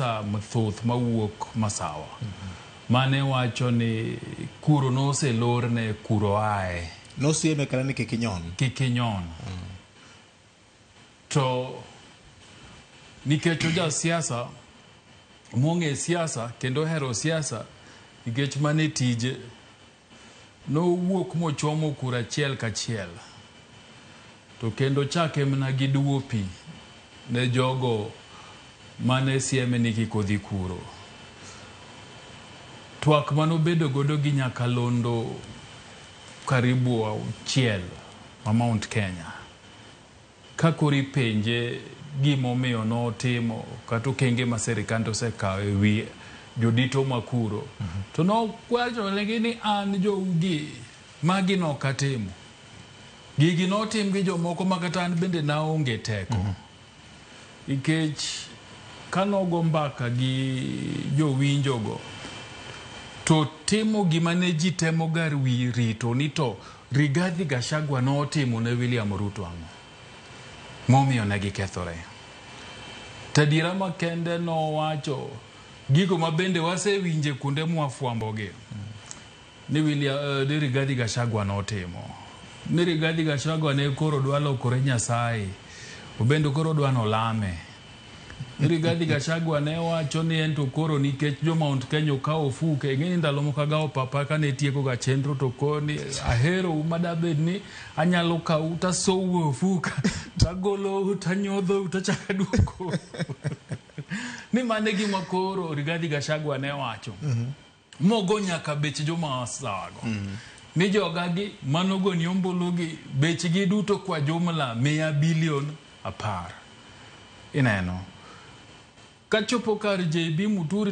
josiasa mathoth mawuok Masawa mane wacho ni kuro nose lorne kuro ae nosieme kana ni kikinyon to nikech josiasa monge siasa kendo hero siasa nikech mane tije no wuok mochomo kura chiel kachiel to kendo chake mna giduopi ne jogo mane sieme ni kikodhi kuro twak mano bedo godo gi Nyakalondo karibu auchiel ma Mount Kenya kakori penje gimomiyo notimo kata okenge ma sirikal osekawo ewi jodito makuro to nokwacho ni an jougi magi nokatimo gigi notim gi jomoko makata an bende naonge teko nikech kanogo mbaka gi jowinjogo to timo gima ne ji temo gar wi rito ni to Rigathi Gachagua notimo ne William Ruto ang'o momiyo ne gikethore tadira makende nowacho gigo mabende wasewinje kuonde mwafwambogi ni Rigathi Gachagua notimo ni Rigathi Gachagua ne koro dwa lokore Nyasaye obendo koro dwa nolame Rigathi Gachagua ne wacho ni ento koro nikech jo Mount Kenya ka ofuke ng'eni ndalo moko gawo papa kane tieko ga chenro to koni ahero madabed ni anyalo kawu tasowo ofuka tagolo tanyodho tachaka duoko ni mane gima koro Rigathi Gachagua ne wacho mogo nyaka bech jo Masago ni jogagi manogo ni ombulugi bechgi duto kwa jumla 100 bilion 10 ineno kachopo kar JB Muturi